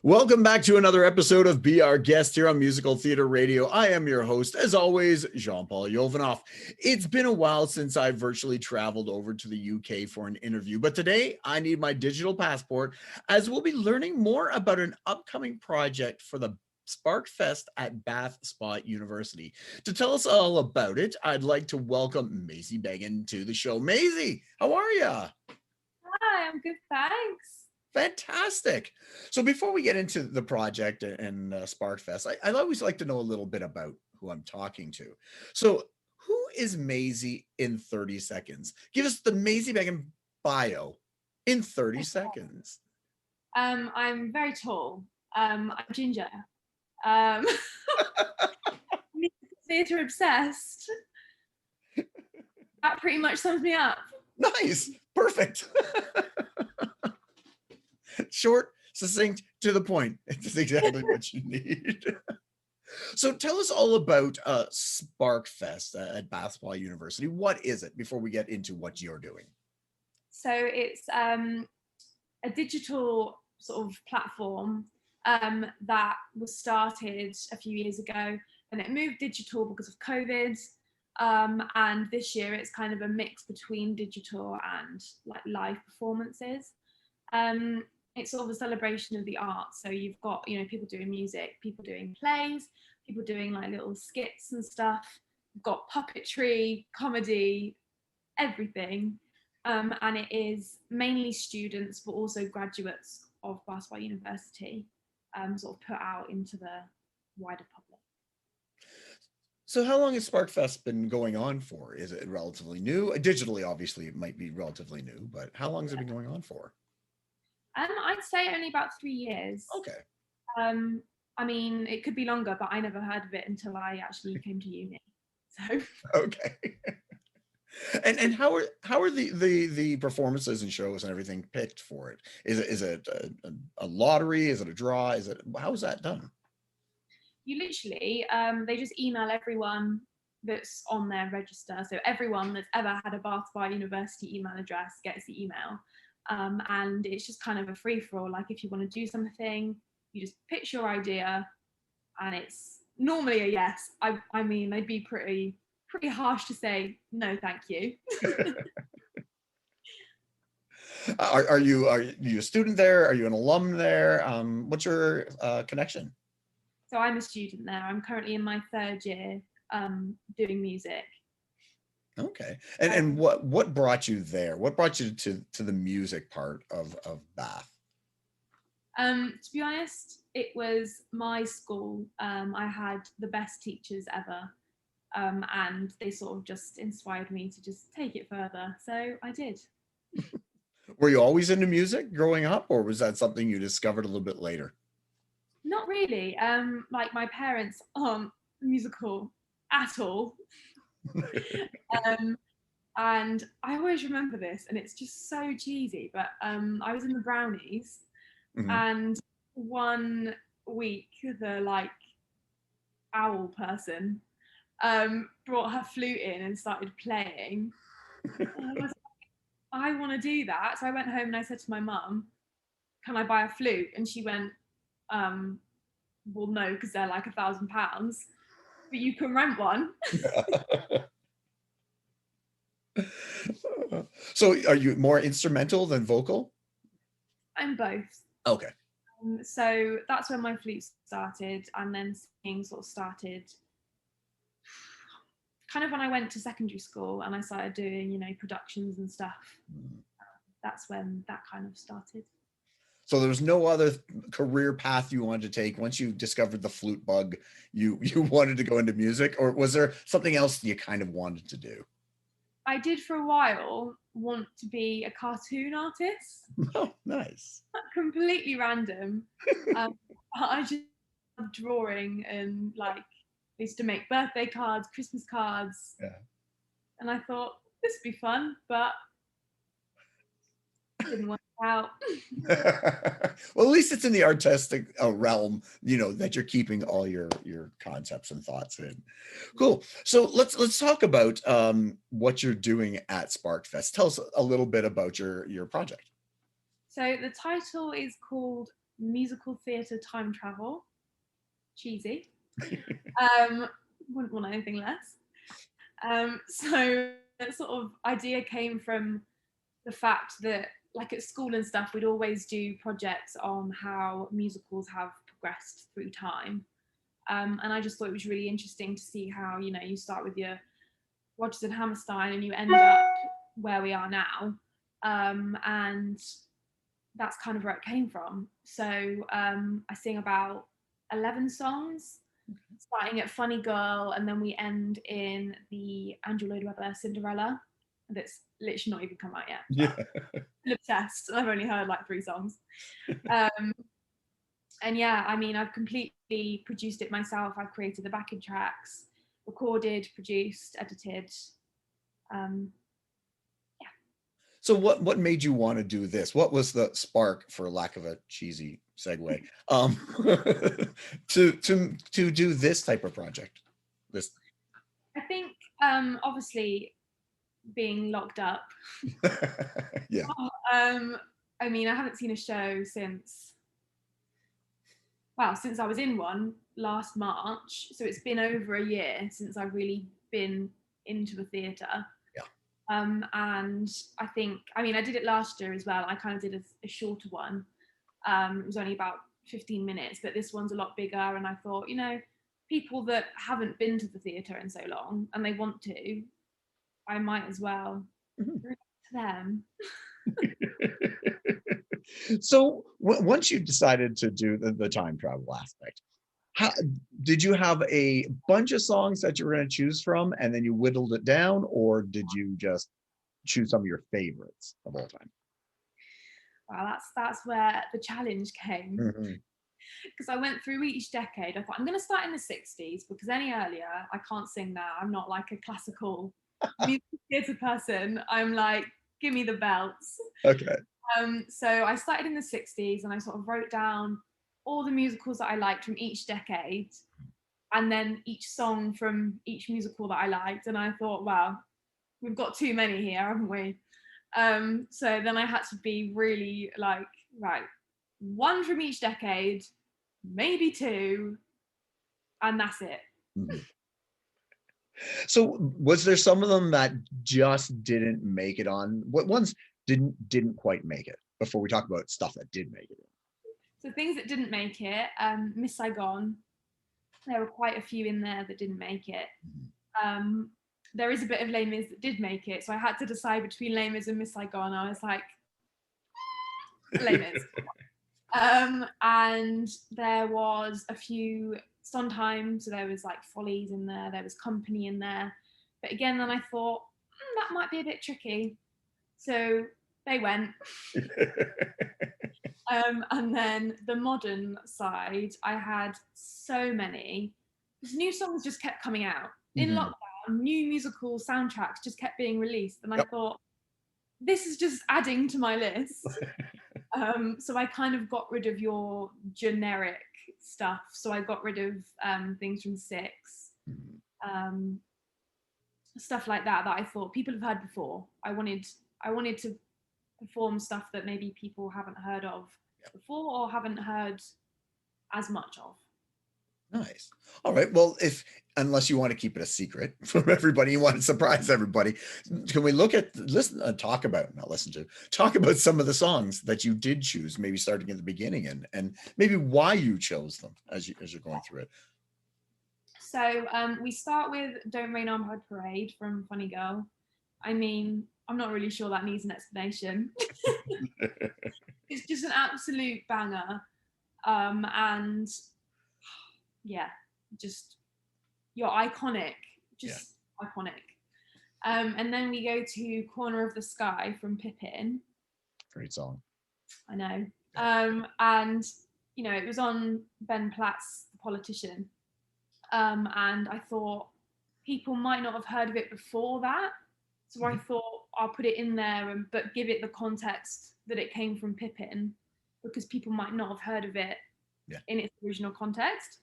Welcome back to another episode of Be Our Guest here on Musical Theater Radio. I am your host, as always, Jean-Paul Jovanoff. It's been a while since I virtually traveled over to the UK for an interview, but today I need my digital passport as we'll be learning more about an upcoming project for the Spark Fest at Bath Spa University. To tell us all about it, I'd like to welcome Maisie Beggan to the show. Maisie, how are you? Hi, I'm good, thanks. Fantastic. So before we get into the project and SparkFest, I always like to know a little bit about who I'm talking to. So who is Maisie in 30 seconds? Give us the Maisie Beggan bio in 30 seconds. I'm very tall. I'm ginger. Theatre obsessed. That pretty much sums me up. Nice. Perfect. Short, succinct, to the point. It's exactly what you need. So tell us all about SparkFest at Bath Spa University. What is it before we get into what you're doing? So it's a digital sort of platform that was started a few years ago, and it moved digital because of COVID. And this year it's kind of a mix between digital and like live performances. It's sort of a celebration of the arts. So you've got, people doing music, people doing plays, people doing like little skits and stuff. You've got puppetry, comedy, everything. And it is mainly students, but also graduates of Bath Spa University, sort of put out into the wider public. So how long has SparkFest been going on for? Is it relatively new? Digitally, obviously, it might be relatively new, but how long has it been going on for? I'd say only about 3 years. Okay. I mean, it could be longer, but I never heard of it until I actually came to uni. So okay. And how are the performances and shows and everything picked for it? Is it a lottery? Is it a draw? How is that done? You literally they just email everyone that's on their register. So everyone that's ever had a Bath Spa University email address gets the email. And it's just kind of a free-for-all. Like if you want to do something, you just pitch your idea, and it's normally a yes. I mean, they'd be pretty harsh to say no, thank you. Are you a student there? Are you an alum there? What's your connection? So I'm a student there. I'm currently in my 3rd year doing music. Okay. And what brought you there? What brought you to the music part of Bath? To be honest, it was my school. I had the best teachers ever. And they sort of just inspired me to just take it further. So I did. Were you always into music growing up, or was that something you discovered a little bit later? Not really. Like my parents aren't musical at all. And I always remember this, and it's just so cheesy, but I was in the Brownies, mm-hmm. And one week the like owl person brought her flute in and started playing. And I was like, I want to do that. So I went home and I said to my mum, can I buy a flute? And she went, well, no, because they're like £1,000, but you can rent one. So are you more instrumental than vocal? I'm both. Okay. So that's when my flute started, and then singing sort of started kind of when I went to secondary school and I started doing, productions and stuff. That's when that kind of started. So there was no other career path you wanted to take once you discovered the flute bug? You wanted to go into music, or was there something else you kind of wanted to do? I did for a while want to be a cartoon artist. Oh, nice. Completely random. I just love drawing, and like I used to make birthday cards, Christmas cards. Yeah. And I thought this would be fun, but it didn't work out. Well, at least it's in the artistic realm, that you're keeping all your concepts and thoughts in. Cool. So let's talk about what you're doing at SparkFest. Tell us a little bit about your project. So the title is called musical theatre time travel. Cheesy. Wouldn't want anything less. So that sort of idea came from the fact that, like at school and stuff, we'd always do projects on how musicals have progressed through time. And I just thought it was really interesting to see how, you know, you start with your Rodgers and Hammerstein and you end up where we are now. And that's kind of where it came from. So I sing about 11 songs, starting at Funny Girl, and then we end in the Andrew Lloyd Webber Cinderella. That's literally not even come out yet. Yeah. I'm obsessed. I've only heard like 3 songs. And yeah, I mean, I've completely produced it myself. I've created the backing tracks, recorded, produced, edited. So what made you want to do this? What was the spark, for lack of a cheesy segue, to do this type of project? This. I think obviously being locked up. Yeah. I mean, I haven't seen a show since I was in one last March. So it's been over a year since I've really been into the theatre. And I think, I mean, I did it last year as well. I kind of did a shorter one. It was only about 15 minutes, but this one's a lot bigger. And I thought, you know, people that haven't been to the theatre in so long and they want to, I might as well bring it to them. So once you decided to do the time travel aspect, how did you have a bunch of songs that you were going to choose from and then you whittled it down, or did you just choose some of your favorites of all time? Well, that's where the challenge came. Because I went through each decade. I thought, I'm going to start in the 60s because any earlier I can't sing that. I'm not like a classical music theatre person. I'm like, give me the belts. Okay. So I started in the 60s and I sort of wrote down all the musicals that I liked from each decade, and then each song from each musical that I liked. And I thought, wow, we've got too many here, haven't we? So then I had to be really like, right, one from each decade, maybe 2, and that's it. So was there some of them that just didn't make it on? What ones didn't quite make it, before we talk about stuff that did make it in? So things that didn't make it, Miss Saigon. There were quite a few in there that didn't make it. There is a bit of Les Mis that did make it, so I had to decide between Les Mis and Miss Saigon. I was like, Les Mis. And there was a few Sondheim, so there was like Follies in there was Company in there. But again, then I thought, that might be a bit tricky. So they went. And then the modern side, I had so many. Because new songs just kept coming out. In lockdown, new musical soundtracks just kept being released. And I thought, this is just adding to my list. So I kind of got rid of your generic stuff. So I got rid of things from 6, stuff like that I thought people have heard before. I wanted to perform stuff that maybe people haven't heard of before or haven't heard as much of. Nice. All right. Well, unless you want to keep it a secret from everybody, you want to surprise everybody, can we talk about some of the songs that you did choose, maybe starting at the beginning and maybe why you chose them as you're going through it? So we start with Don't Rain on My Parade from Funny Girl. I mean, I'm not really sure that needs an explanation. It's just an absolute banger. And yeah, just you're iconic, iconic. And then we go to Corner of the Sky from Pippin. Great song. I know. And you know, it was on Ben Platt's The Politician. And I thought people might not have heard of it before that. So I thought I'll put it in there but give it the context that it came from Pippin, because people might not have heard of it in its original context.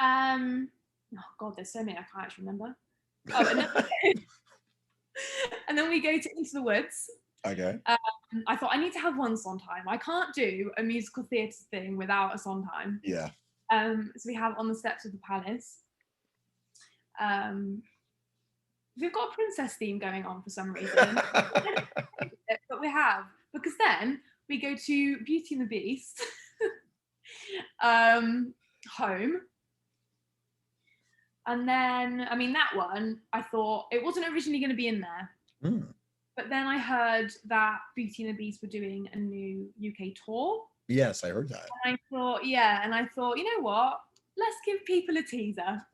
Oh God, there's so many I can't actually remember. And then we go to Into the Woods Okay. I thought I need to have one Sondheim. I can't do a musical theatre thing without a Sondheim. Yeah. So we have On the Steps of the Palace. We've got a princess theme going on for some reason, but we have, because then we go to Beauty and the Beast, Home. And then, I mean, that one, I thought it wasn't originally going to be in there. But then I heard that Beauty and the Beast were doing a new UK tour. Yes, I heard that. And I thought, you know what? Let's give people a teaser.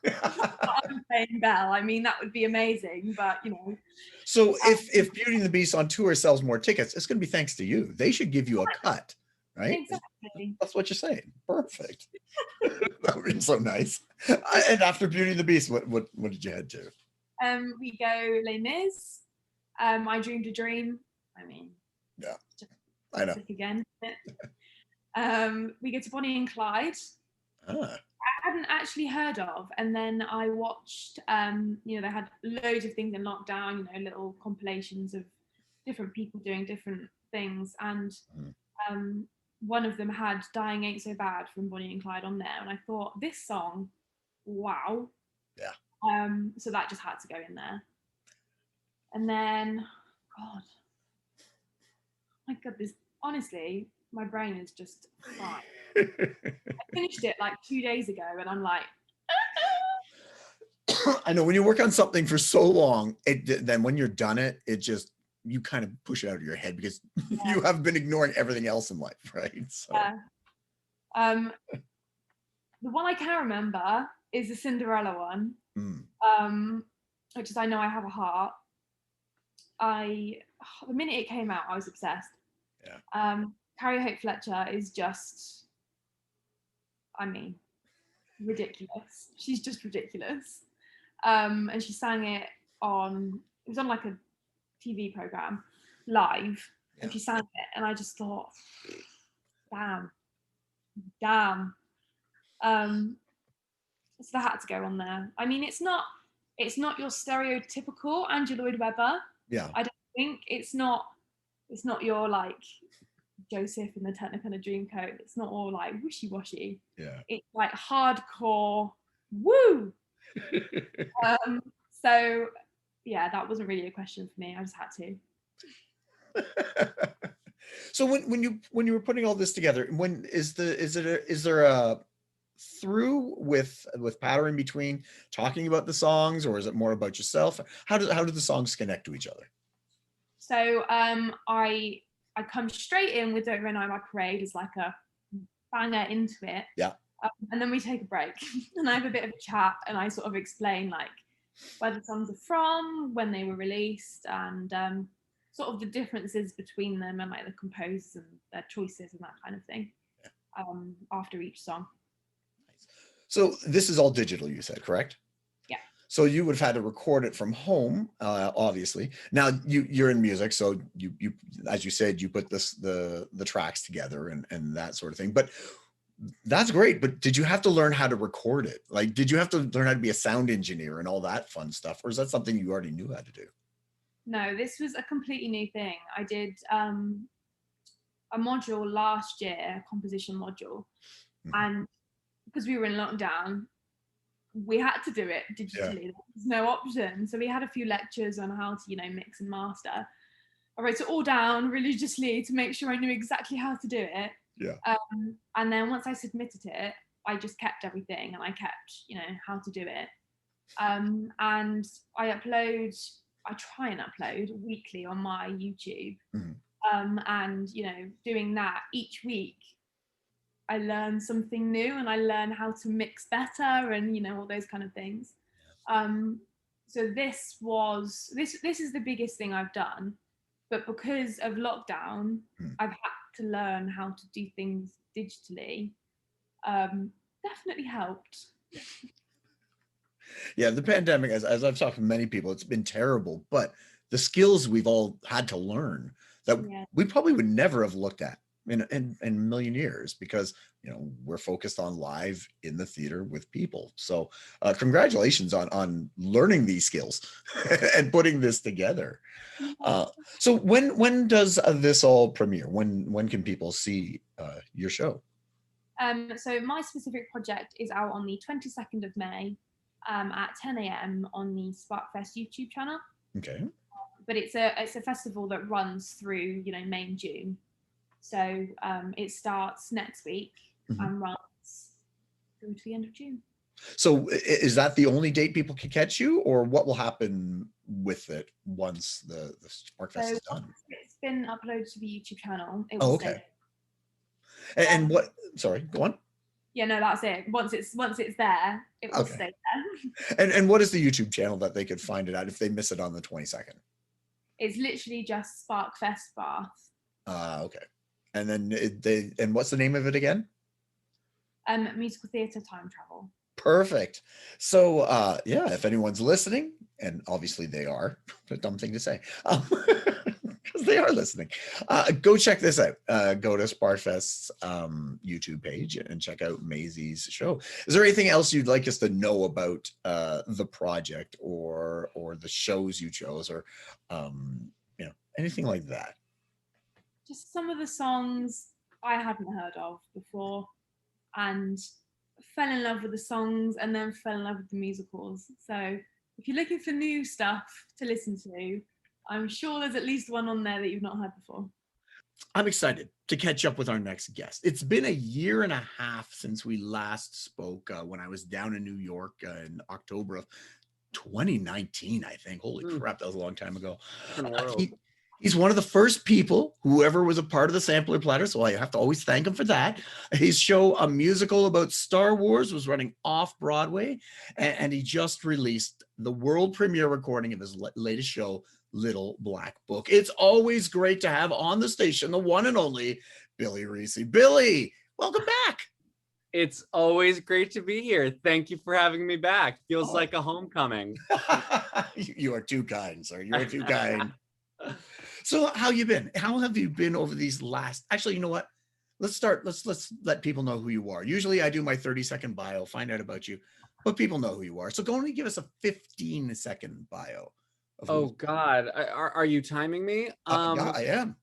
I'm playing Belle. I mean, that would be amazing, but you know. So if Beauty and the Beast on tour sells more tickets, it's going to be thanks to you. They should give you a cut, right? Exactly. That's what you're saying. Perfect. That would be so nice. And after Beauty and the Beast, what did you head to? We go Les Mis. I Dreamed a Dream. I mean, yeah, I know. Again. We go to Bonnie and Clyde. I hadn't actually heard of, and then I watched. They had loads of things in lockdown. Little compilations of different people doing different things, and one of them had "Dying Ain't So Bad" from Bonnie and Clyde on there, and I thought, this song, wow. Yeah. So that just had to go in there. And then, my God, honestly, my brain is just fried. I finished it like 2 days ago, and I'm like, I know when you work on something for so long, then when you're done it you kind of push it out of your head because you have been ignoring everything else in life, right? So. The one I can remember is the Cinderella one, which is I Know I Have a Heart. The minute it came out, I was obsessed. Yeah. Carrie Hope Fletcher is just, I mean, ridiculous. She's just ridiculous. And she sang it it was on like a TV program live, and she sang it, and I just thought, damn. So that had to go on there. I mean, it's not your stereotypical Andrew Lloyd Webber. Yeah. I don't think it's not your like Joseph in the Technicolor Dreamcoat. It's not all like wishy-washy. Yeah. It's like hardcore woo. So yeah, that wasn't really a question for me. I just had to. So when you were putting all this together, is there a through with patter in between talking about the songs, or is it more about yourself? How do the songs connect to each other? So I come straight in with Don't Rain on My Parade as like a banger into it. Yeah. And then we take a break and I have a bit of a chat, and I sort of explain like where the songs are from, when they were released, and sort of the differences between them, and like the composers and their choices and that kind of thing. Yeah. After each song. So this is all digital, you said, correct? Yeah. So you would have had to record it from home, obviously. Now you're in music, so you as you said, you put the tracks together and that sort of thing. But that's great. But did you have to learn how to record it? Like, did you have to learn how to be a sound engineer and all that fun stuff, or is that something you already knew how to do? No, this was a completely new thing. I did a module last year, a composition module, and because we were in lockdown, we had to do it digitally. Yeah. There's no option. So we had a few lectures on how to, mix and master. I wrote it all down religiously to make sure I knew exactly how to do it. Yeah. And then once I submitted it, I just kept everything, and I kept, how to do it. And I try and upload weekly on my YouTube. And, doing that each week, I learn something new, and I learn how to mix better, and all those kind of things. So this is the biggest thing I've done, but because of lockdown, I've had to learn how to do things digitally. Definitely helped. Yeah, the pandemic, as I've talked to many people, it's been terrible, but the skills we've all had to learn that we probably would never have looked at in a million years, because we're focused on live in the theater with people. So congratulations on learning these skills and putting this together. So when does this all premiere? When can people see your show? So my specific project is out on the 22nd of May at 10 a.m. on the Sparkfest YouTube channel. Okay. But it's a festival that runs through May and June. So it starts next week and runs through to the end of June. So is that the only date people can catch you, or what will happen with it once the Sparkfest is done? It's been uploaded to the YouTube channel. It will stay. And what? Sorry, go on. Yeah, no, that's it. Once it's there, it will stay there. And what is the YouTube channel that they could find it at if they miss it on the 22nd? It's literally just Sparkfest Bath. Okay. And then and what's the name of it again? Musical theatre time travel. Perfect. So yeah, if anyone's listening, and obviously they are, a dumb thing to say, because they are listening, go check this out. Go to Sparkfest's YouTube page and check out Maisie's show. Is there anything else you'd like us to know about the project or the shows you chose, or anything like that? Just some of the songs I hadn't heard of before, and fell in love with the songs, and then fell in love with the musicals. So if you're looking for new stuff to listen to, I'm sure there's at least one on there that you've not heard before. I'm excited to catch up with our next guest. It's been 1.5 years since we last spoke, when I was down in New York in October of 2019, I think. Holy crap, that was a long time ago. He's one of the first people, whoever was a part of the Sampler Platter, so I have to always thank him for that. His show, a musical about Star Wars, was running off Broadway, and he just released the world premiere recording of his latest show, Little Black Book. It's always great to have on the station the one and only Billy Recce. Billy, welcome back. It's always great to be here. Thank you for having me back. Feels like a homecoming. You are too kind, sir. You are too kind. So how you been? How have you been over these last, actually, you know what? Let's let people know who you are. Usually I do my 30-second bio, find out about you, but people know who you are. So go and give us a 15-second bio. Oh God, are you timing me? Yeah, I am.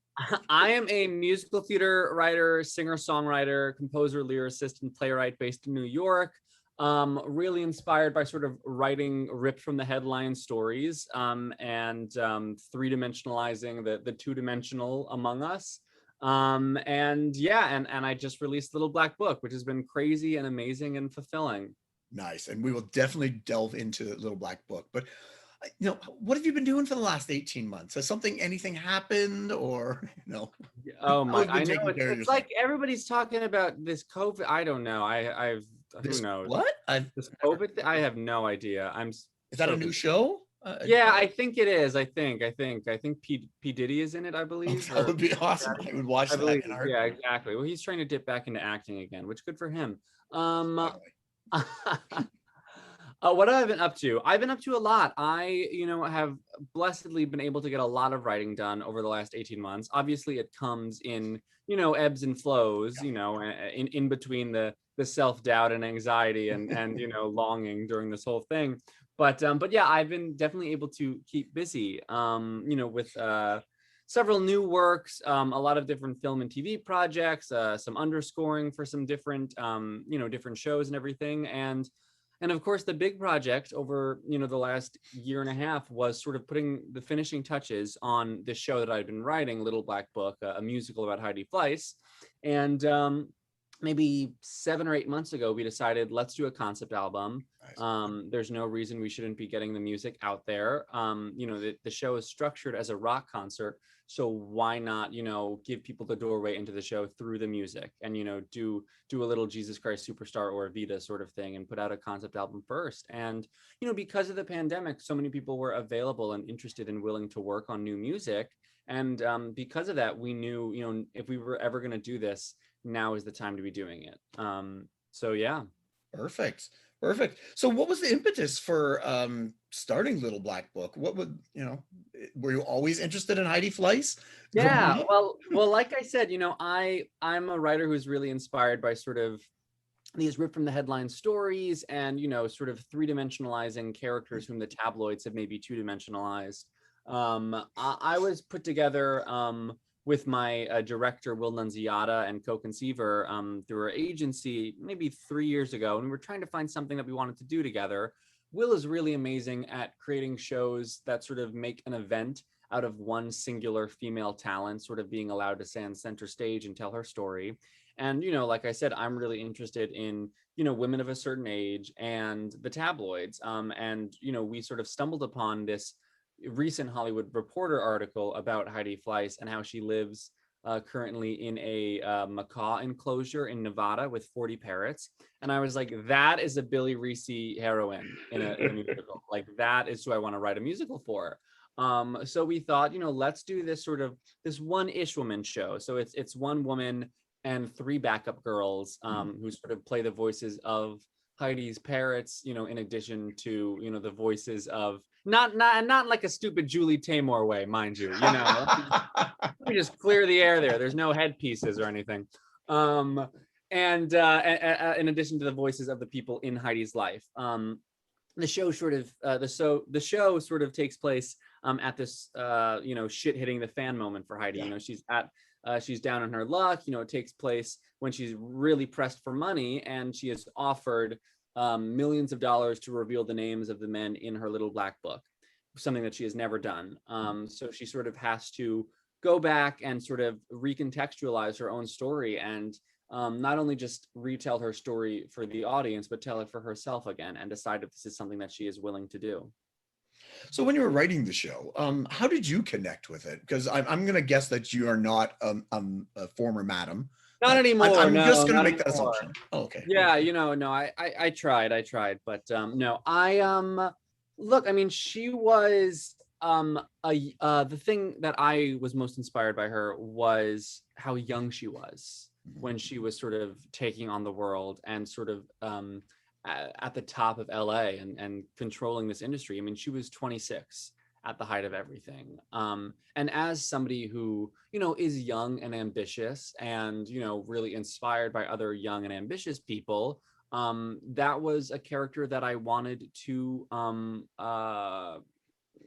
I am a musical theater writer, singer, songwriter, composer, lyricist, and playwright based in New York. Really inspired by sort of writing ripped from the headline stories and three-dimensionalizing the two-dimensional among us. And I just released Little Black Book, which has been crazy and amazing and fulfilling. Nice. And we will definitely delve into Little Black Book. But what have you been doing for the last 18 months? Has anything happened, or Oh my! I know it's like everybody's talking about this COVID. I don't know. Who knows what? This COVID. I have no idea. Is that a new show? Yeah, I think it is. I think P Diddy is in it, I believe. That would be awesome. I would watch that. Yeah, exactly. Well, he's trying to dip back into acting again, which good for him. What have I been up to? I've been up to a lot. I, have blessedly been able to get a lot of writing done over the last 18 months. Obviously, it comes in, ebbs and flows, in between the self-doubt and anxiety and longing during this whole thing. But yeah, I've been definitely able to keep busy, with several new works, a lot of different film and TV projects, some underscoring for some different, different shows and everything. And of course, the big project over, the last 1.5 years was sort of putting the finishing touches on this show that I'd been writing, Little Black Book, a musical about Heidi Fleiss. And maybe 7 or 8 months ago, we decided, let's do a concept album. Nice. There's no reason we shouldn't be getting the music out there. The show is structured as a rock concert. So why not, give people the doorway into the show through the music and, do a little Jesus Christ Superstar or Evita sort of thing and put out a concept album first. And, because of the pandemic, so many people were available and interested and willing to work on new music. And because of that, we knew, if we were ever going to do this, now is the time to be doing it. So, yeah. Perfect. So what was the impetus for starting Little Black Book? What would, were you always interested in Heidi Fleiss? Yeah, well, like I said, I'm a writer who's really inspired by sort of these rip from the headline stories and, sort of three-dimensionalizing characters whom the tabloids have maybe two-dimensionalized. I was put together with my director, Will Nunziata, and co-conceiver through our agency maybe 3 years ago. And we were trying to find something that we wanted to do together. Will is really amazing at creating shows that sort of make an event out of one singular female talent, sort of being allowed to stand center stage and tell her story. And, like I said, I'm really interested in, women of a certain age and the tabloids. And, we sort of stumbled upon this recent Hollywood Reporter article about Heidi Fleiss and how she lives currently in a macaw enclosure in Nevada with 40 parrots. And I was like, that is a Billy Recce heroine in a musical. Like, that is who I want to write a musical for. So we thought, let's do this sort of this one-ish woman show. So it's one woman and three backup girls who sort of play the voices of Heidi's parrots, in addition to, the voices of not like a stupid Julie Taymor way, mind you, Let me just clear the air there. There's no headpieces or anything. And in addition to the voices of the people in Heidi's life. The show sort of takes place at this shit hitting the fan moment for Heidi. She's down on her luck. It takes place when she's really pressed for money, and she is offered millions of dollars to reveal the names of the men in her Little Black Book, something that she has never done. So she sort of has to go back and sort of recontextualize her own story and not only just retell her story for the audience, but tell it for herself again and decide if this is something that she is willing to do. So when you were writing the show, how did you connect with it? Because I'm going to guess that you are not a former madam. Not anymore. I'm just going to make anymore. that assumption. Oh, okay. Yeah, no, I tried, but no, look, I mean, she was the thing that I was most inspired by her was how young she was when she was sort of taking on the world and sort of at the top of LA and controlling this industry. I mean, she was 26 at the height of everything. And as somebody who, is young and ambitious and, really inspired by other young and ambitious people, that was a character that I wanted to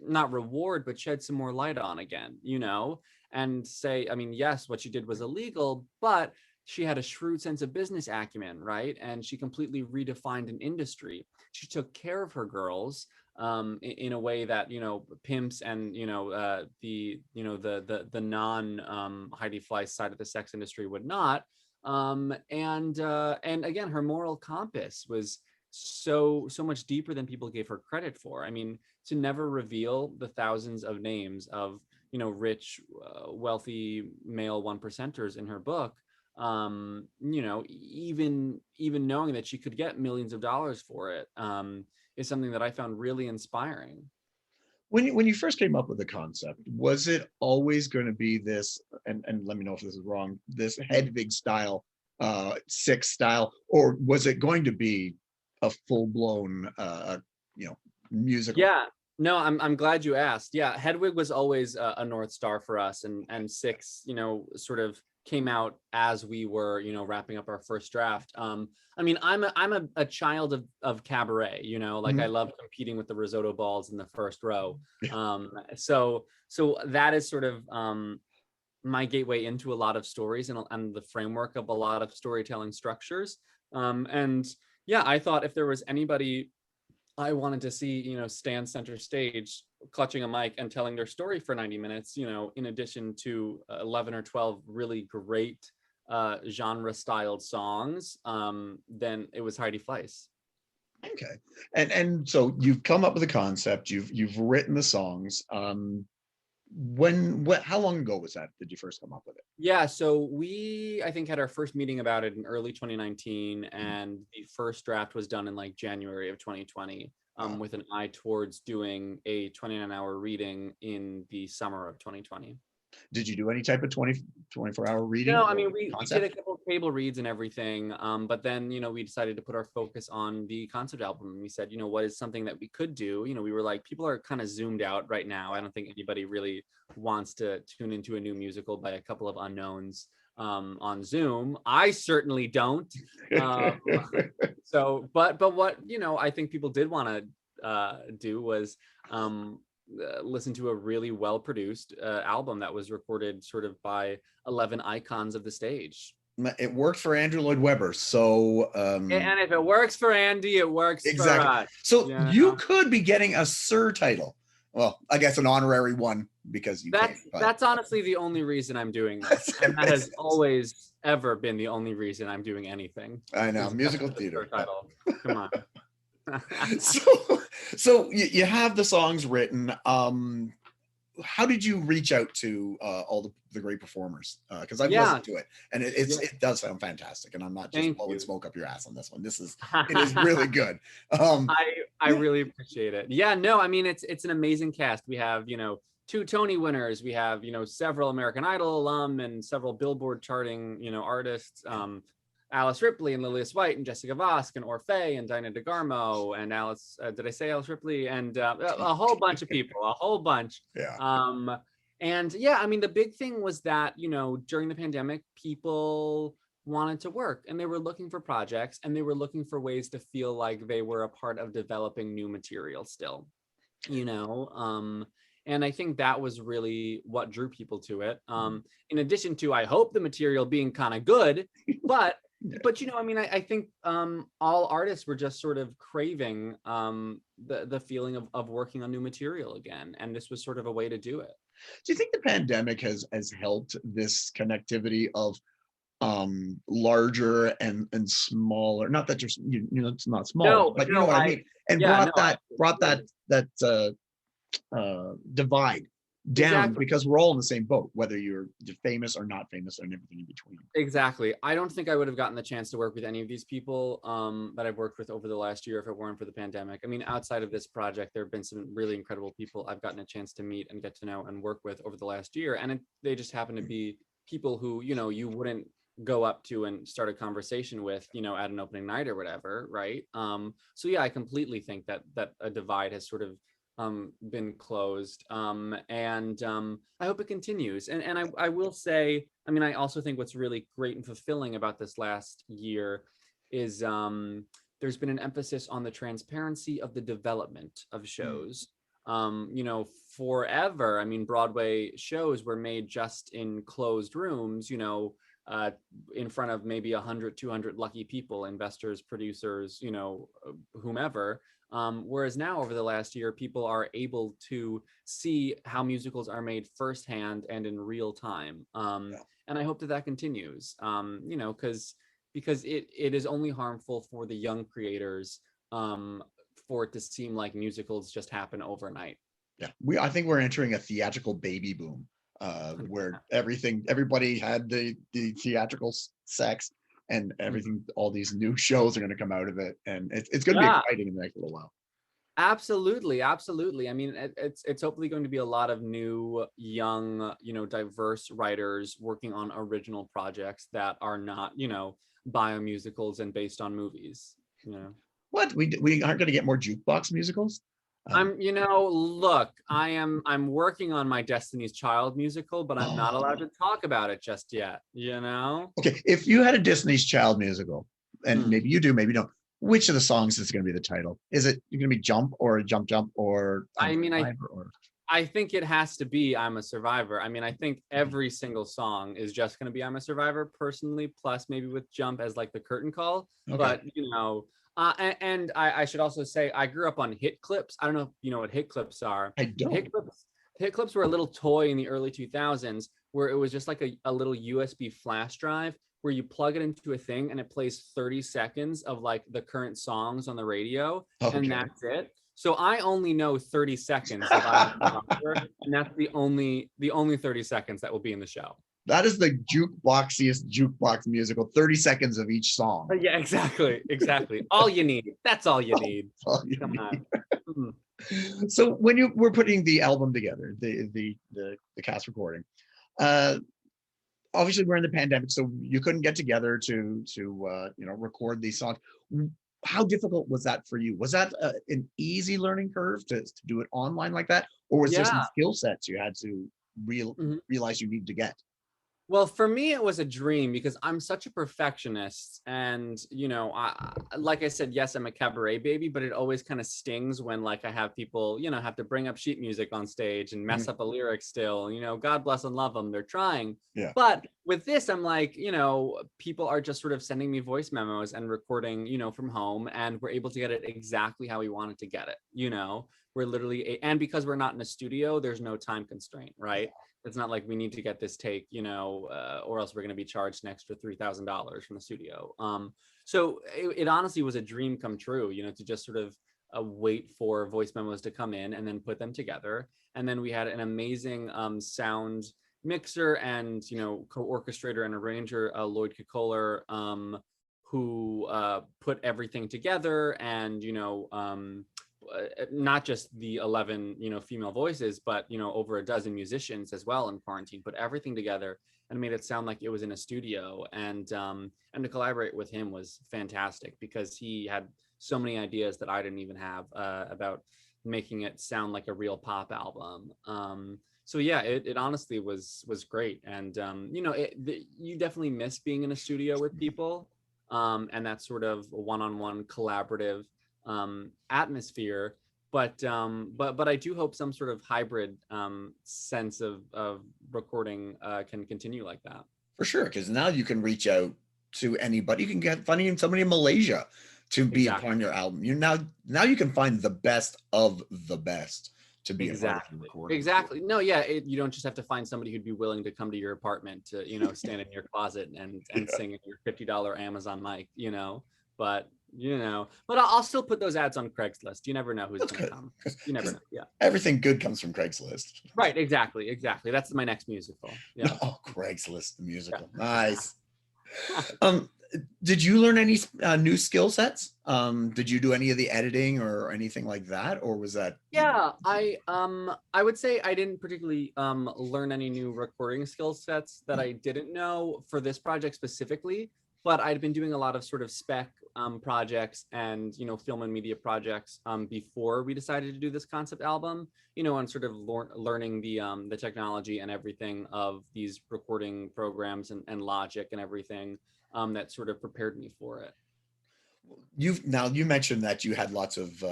not reward, but shed some more light on again, and say, I mean, yes, what she did was illegal, but she had a shrewd sense of business acumen, right? And she completely redefined an industry. She took care of her girls in a way that, pimps and, the non Heidi Fleiss side of the sex industry would not. And again, her moral compass was so much deeper than people gave her credit for. I mean, to never reveal the thousands of names of, rich, wealthy male one percenters in her book, even knowing that she could get millions of dollars for it, is something that I found really inspiring. When you first came up with the concept, was it always going to be this, and let me know if this is wrong, this Hedwig style, Six style, or was it going to be a full-blown, musical? Yeah, no, I'm glad you asked. Yeah, Hedwig was always a North Star for us, and Six, sort of came out as we were, wrapping up our first draft. I mean, I'm a child of cabaret, like I love competing with the risotto balls in the first row. So that is sort of my gateway into a lot of stories and the framework of a lot of storytelling structures. And yeah, I thought if there was anybody I wanted to see, stand center stage, clutching a mic and telling their story for 90 minutes, in addition to 11 or 12 really great genre styled songs, then it was Heidi Fleiss. Okay. And so you've come up with a concept, you've written the songs. How long ago was that? Did you first come up with it? Yeah, so we, I think, had our first meeting about it in early 2019, and the first draft was done in like January of 2020, with an eye towards doing a 29-hour reading in the summer of 2020. Did you do any type of 24-hour reading? No, I mean, we concept? did a couple of table reads and everything, but then, we decided to put our focus on the concept album. And we said, what is something that we could do? We were like, people are kind of zoomed out right now. I don't think anybody really wants to tune into a new musical by a couple of unknowns on Zoom. I certainly don't. But what, I think people did want to do was listen to a really well-produced album that was recorded sort of by 11 icons of the stage. It worked for Andrew Lloyd Webber, so and if it works for Andy, it works exactly. for us. So you could be getting a Sir title. Well, I guess an honorary one because that's honestly the only reason I'm doing this. And that has always ever been the only reason I'm doing anything. I know, musical theater. Title. Come on. So you have the songs written. How did you reach out to all the great performers? Because I've listened to it, and it does sound fantastic. And I'm not just blowing smoke up your ass on this one. It is really good. I really appreciate it. Yeah, no, I mean it's an amazing cast. We have 2 Tony winners. We have several American Idol alum and several Billboard charting artists. Alice Ripley and Lilias White and Jessica Vosk and Orfeh and Dinah DeGarmo and Alice, did I say Alice Ripley? And a whole bunch of people, a whole bunch. Yeah. And yeah, I mean, the big thing was that, during the pandemic, people wanted to work and they were looking for projects and they were looking for ways to feel like they were a part of developing new material still, and I think that was really what drew people to it. In addition to, I hope the material being kind of good, but I think all artists were just sort of craving the feeling of working on new material again. And this was sort of a way to do it. Do you think the pandemic has helped this connectivity of larger and smaller? Not that it's not small, but you know what I mean? And brought that divide down, exactly. Because we're all in the same boat, whether you're famous or not famous and everything in between. Exactly. I don't think I would have gotten the chance to work with any of these people that I've worked with over the last year if it weren't for the pandemic. I mean, outside of this project, there have been some really incredible people I've gotten a chance to meet and get to know and work with over the last year. And they just happen to be people who, you wouldn't go up to and start a conversation with, at an opening night or whatever, right? So yeah, I completely think that a divide has sort of been closed, and I hope it continues. And I will say, I mean, I also think what's really great and fulfilling about this last year is there's been an emphasis on the transparency of the development of shows. Forever, I mean, Broadway shows were made just in closed rooms, in front of maybe 100, 200 lucky people, investors, producers, whomever. Whereas now, over the last year, people are able to see how musicals are made firsthand and in real time. And I hope that continues, because it is only harmful for the young creators for it to seem like musicals just happen overnight. Yeah, I think we're entering a theatrical baby boom, where everybody had the theatrical sex. And everything, all these new shows are going to come out of it, and it's going to be exciting in the next little while. Absolutely. I mean, it's hopefully going to be a lot of new, young, diverse writers working on original projects that are not, biomusicals and based on movies. What we aren't going to get more jukebox musicals? Look, I'm working on my Destiny's Child musical, but I'm not allowed to talk about it just yet, Okay, if you had a Destiny's Child musical, and maybe you do, maybe you don't, which of the songs is going to be the title? Is it going to be Jump or Jump Jump or I think it has to be I'm a Survivor. I mean, I think every single song is just going to be I'm a Survivor personally, plus maybe with Jump as like the curtain call. Okay. But, and I should also say I grew up on hit clips. I don't know if you know what hit clips are. I don't. Hit clips were a little toy in the early 2000s where it was just like a little USB flash drive where you plug it into a thing and it plays 30 seconds of like the current songs on the radio, and that's it. So I only know 30 seconds of and that's the only 30 seconds that will be in the show. That is the jukeboxiest jukebox musical, 30 seconds of each song. Yeah, exactly. All you need. That's all you need. Come on. So when you were putting the album together, the cast recording, Obviously we're in the pandemic, so you couldn't get together to record these songs. How difficult was that for you? Was that an easy learning curve to do it online like that, or was there some Yeah. skill sets you had to realize you need to get? Well, for me, it was a dream because I'm such a perfectionist. And, like I said, yes, I'm a cabaret baby, but it always kind of stings when like I have people, have to bring up sheet music on stage and mess up a lyric still, God bless and love them. They're trying. Yeah. But with this, I'm like, people are just sort of sending me voice memos and recording, from home, and we're able to get it exactly how we wanted to get it. We're literally, and because we're not in a studio, there's no time constraint, right? It's not like we need to get this take, or else we're going to be charged an extra $3,000 from the studio. So it honestly was a dream come true, to just sort of wait for voice memos to come in and then put them together. And then we had an amazing sound mixer and, co-orchestrator and arranger, Lloyd Kikoler, who put everything together and, not just the 11 female voices, but over a dozen musicians as well in quarantine, put everything together and made it sound like it was in a studio. And to collaborate with him was fantastic because he had so many ideas that I didn't even have about making it sound like a real pop album. So yeah, it honestly was great. And you definitely miss being in a studio with people, and that sort of one-on-one collaborative atmosphere, but I do hope some sort of hybrid sense of recording can continue like that. For sure, because now you can reach out to anybody. You can get somebody in Malaysia to be upon your album. Now you can find the best of the best to be a part of the recording. Exactly. No, yeah, you don't just have to find somebody who'd be willing to come to your apartment to stand in your closet and sing in your $50 Amazon mic, but I'll still put those ads on Craigslist. You never know who's going to come. You never know. Yeah. Everything good comes from Craigslist. Right. Exactly. That's my next musical. Yeah. Oh, Craigslist, the musical. Yeah. Nice. Did you learn any new skill sets? Did you do any of the editing or anything like that, or was that? Yeah, I would say I didn't particularly learn any new recording skill sets that I didn't know for this project specifically. But I'd been doing a lot of sort of spec projects and, film and media projects before we decided to do this concept album, and sort of learning the technology and everything of these recording programs and Logic and everything that sort of prepared me for it. You mentioned that you had lots of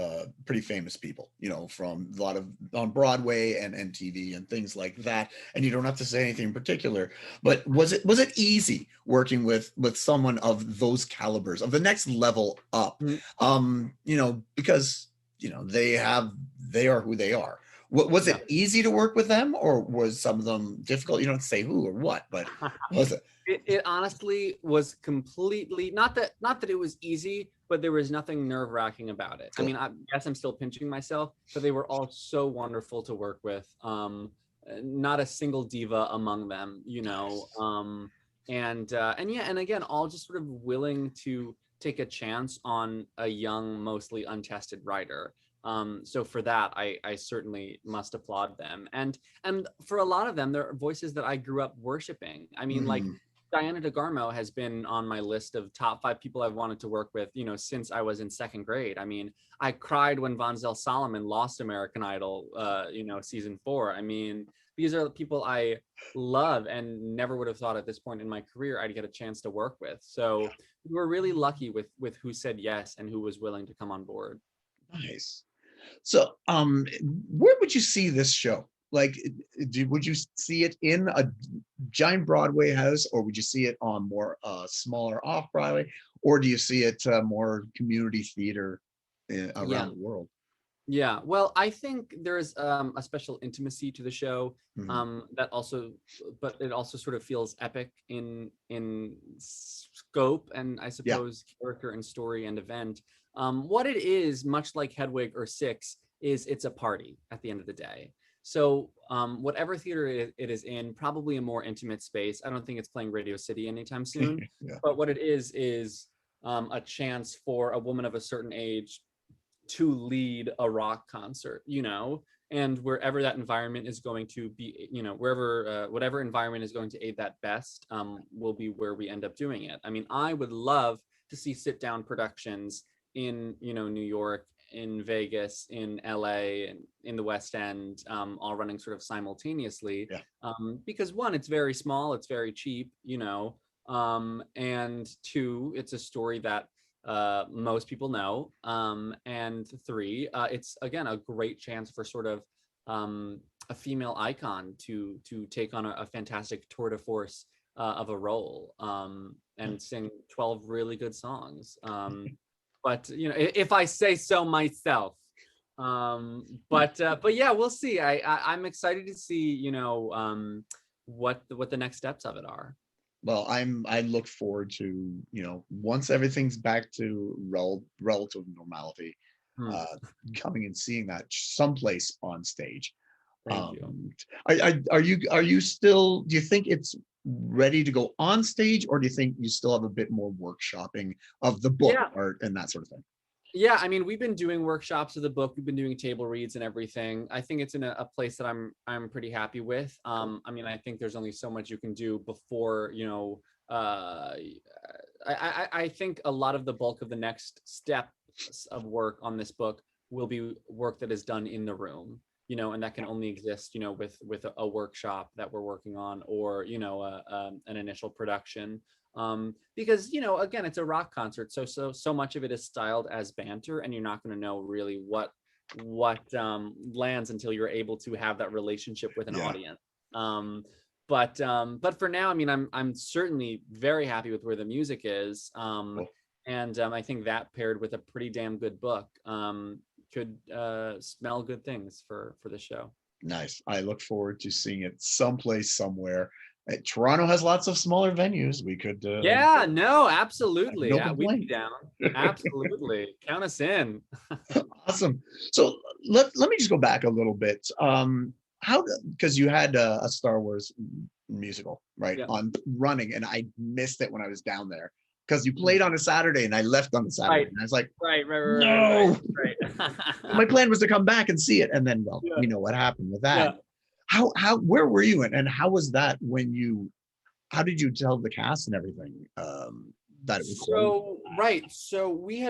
pretty famous people, from a lot of on Broadway and TV and things like that. And you don't have to say anything in particular, but was it easy working with someone of those calibers, of the next level up? Because they are who they are. Was it easy to work with them, or was some of them difficult? You don't say who or what, but was it? It honestly was completely not that it was easy, but there was nothing nerve-wracking about it. Cool. I mean, I guess I'm still pinching myself, but they were all so wonderful to work with. Not a single diva among them, and again, all just sort of willing to take a chance on a young, mostly untested writer. So for that, I certainly must applaud them. And for a lot of them, they're voices that I grew up worshiping. I mean, like Diana DeGarmo has been on my list of top 5 people I've wanted to work with, since I was in 2nd grade. I mean, I cried when Von Zell Solomon lost American Idol, season 4. I mean, these are the people I love and never would have thought at this point in my career I'd get a chance to work with. So we were really lucky with who said yes and who was willing to come on board. Nice. So, where would you see this show? Like, would you see it in a giant Broadway house, or would you see it on more smaller off-Broadway, or do you see it more community theater around the world? Yeah, well, I think there's a special intimacy to the show that also, but it also sort of feels epic in scope and I suppose character and story and event. What it is, much like Hedwig or Six, is it's a party at the end of the day. So whatever theater it is in, probably a more intimate space. I don't think it's playing Radio City anytime soon, but what it is a chance for a woman of a certain age to lead a rock concert, and wherever that environment is going to be, wherever whatever environment is going to aid that best, will be where we end up doing it. I mean, I would love to see sit down productions in New York, in Vegas, in LA, and in the West End, all running sort of simultaneously. Because one, it's very small, it's very cheap, and two, it's a story that most people know, and three, it's again a great chance for sort of a female icon to take on a fantastic tour de force of a role, and sing 12 really good songs. But if I say so myself. But yeah, we'll see. I'm excited to see what the next steps of it are. Well, I look forward to, once everything's back to relative normality, coming and seeing that someplace on stage. Thank you. Are you still, do you think it's ready to go on stage, or do you think you still have a bit more workshopping of the book art and that sort of thing? Yeah, I mean, we've been doing workshops of the book. We've been doing table reads and everything. I think it's in a place that I'm pretty happy with. I mean, I think there's only so much you can do before, I think a lot of the bulk of the next steps of work on this book will be work that is done in the room, and that can only exist, with a workshop that we're working on, or, an initial production. Because again, it's a rock concert, so much of it is styled as banter, and you're not going to know really what lands until you're able to have that relationship with an audience. But for now, I mean, I'm certainly very happy with where the music is, and I think that paired with a pretty damn good book could smell good things for the show. Nice. I look forward to seeing it someplace, somewhere. Toronto has lots of smaller venues. We could. Yeah, no, absolutely. No we'd be down. Absolutely. Count us in. Awesome. So let me just go back a little bit. Because you had a Star Wars musical, right, on running, and I missed it when I was down there because you played on a Saturday and I left on the Saturday, and I was like, no. Right. My plan was to come back and see it, and then you know what happened with that. How where were you and how was that how did you tell the cast and everything that it was so we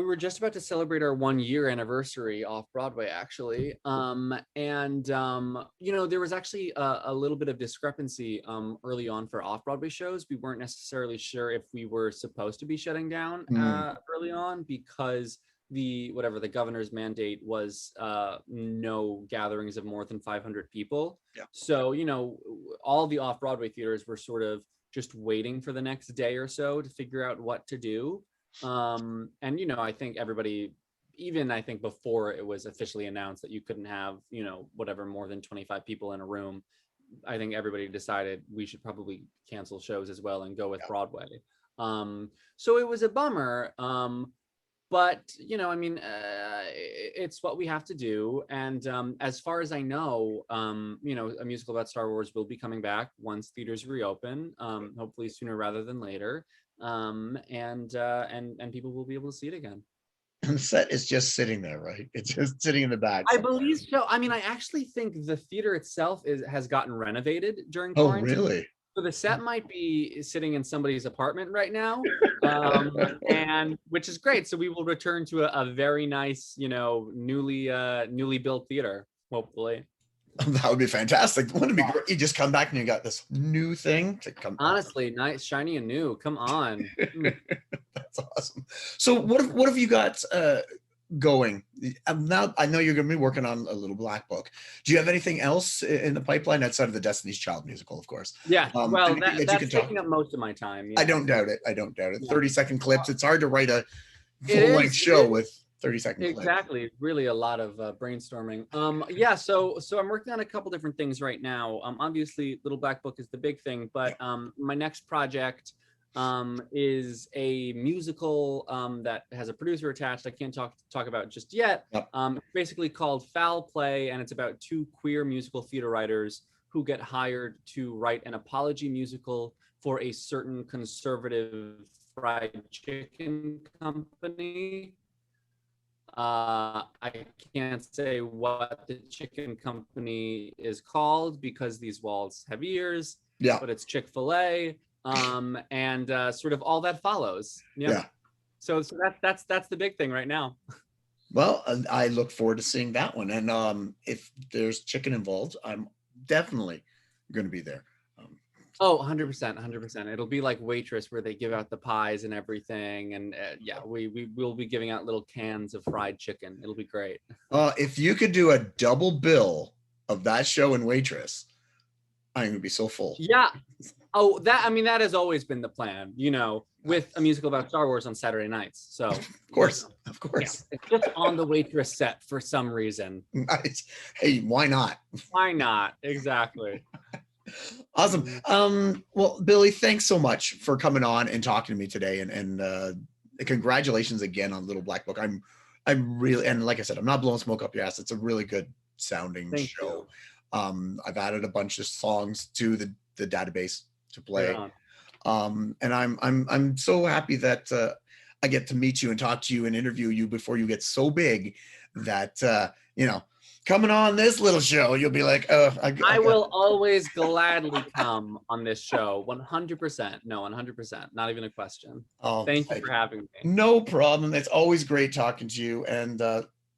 were just about to celebrate our 1-year anniversary off Broadway, actually, and there was actually a little bit of discrepancy early on for off-Broadway shows. We weren't necessarily sure if we were supposed to be shutting down early on, because the governor's mandate was no gatherings of more than 500 people. So all the off-Broadway theaters were sort of just waiting for the next day or so to figure out what to do. And I think everybody, even I think before it was officially announced that you couldn't have more than 25 people in a room, I think everybody decided we should probably cancel shows as well and go with Broadway. So it was a bummer. But, I mean, it's what we have to do. And as far as I know, a musical about Star Wars will be coming back once theaters reopen, hopefully sooner rather than later. And people will be able to see it again. And the set is just sitting there, right? It's just sitting in the back. I believe so. I mean, I actually think the theater itself has gotten renovated during quarantine. Oh, really? So the set might be sitting in somebody's apartment right now, and which is great. So we will return to a very nice, newly built theater, hopefully. That would be fantastic. Wouldn't it be great? You just come back and you got this new thing to come. Honestly, nice, shiny, and new. Come on. That's awesome. So what have you got going now? I know you're going to be working on a Little Black Book. Do you have anything else in the pipeline outside of the Destiny's Child musical, of course? Well, that's taking up most of my time. I don't doubt it. 30-second clips. It's hard to write a full-length show with 30-second clips. Exactly. Really a lot of brainstorming. So I'm working on a couple different things right now. Obviously Little Black Book is the big thing, but my next project is a musical that has a producer attached. I can't talk about just yet. Basically called Foul Play, and it's about two queer musical theater writers who get hired to write an apology musical for a certain conservative fried chicken company. I can't say what the chicken company is called because these walls have ears. Yeah. But it's Chick-fil-A, and sort of all that follows. Yeah. So that's the big thing right now. Well, I look forward to seeing that one. And if there's chicken involved, I'm definitely going to be there. Oh, 100%, 100%. It'll be like Waitress where they give out the pies and everything. And yeah, we will be giving out little cans of fried chicken. It'll be great. If you could do a double bill of that show and Waitress, I'm going to be so full. Yeah. Oh, that has always been the plan, with a musical about Star Wars on Saturday nights. So of course. Yeah, it's just on the Waitress set for some reason. Nice. Hey, why not? Why not? Exactly. Awesome. Well, Billy, thanks so much for coming on and talking to me today, and congratulations again on Little Black Book. I'm really, and like I said, I'm not blowing smoke up your ass. It's a really good sounding show. I've added a bunch of songs to the database to play. And I'm so happy that I get to meet you and talk to you and interview you before you get so big that coming on this little show, you'll be like, oh, I will always gladly come on this show. 100%. No, 100%. Not even a question. Oh, thank you for having me. No problem. It's always great talking to you. And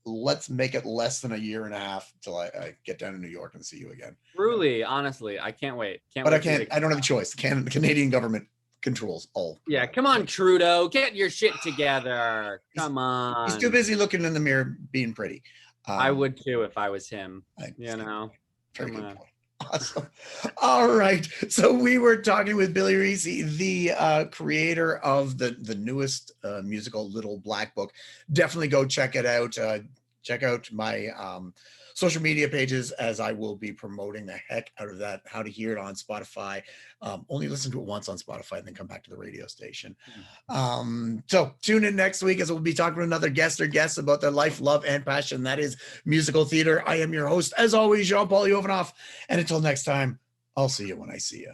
let's make it less than a year and a half till I get down to New York and see you again. Truly, honestly, I can't wait. But I can't. I don't have a choice. The Canadian government controls all. Yeah, come on, Trudeau, get your shit together. Come on. He's too busy looking in the mirror being pretty. I would too if I was him. Very Come good on. point. Awesome. All right. So we were talking with Billy Recce, the creator of the newest musical, Little Black Book. Definitely go check it out. Check out my social media pages, as I will be promoting the heck out of that. How to hear it on Spotify. Only listen to it once on Spotify and then come back to the radio station. So tune in next week as we'll be talking to another guest or guests about their life, love, and passion. That is musical theater. I am your host, as always, Jean-Paul Jovanoff. And until next time, I'll see you when I see you.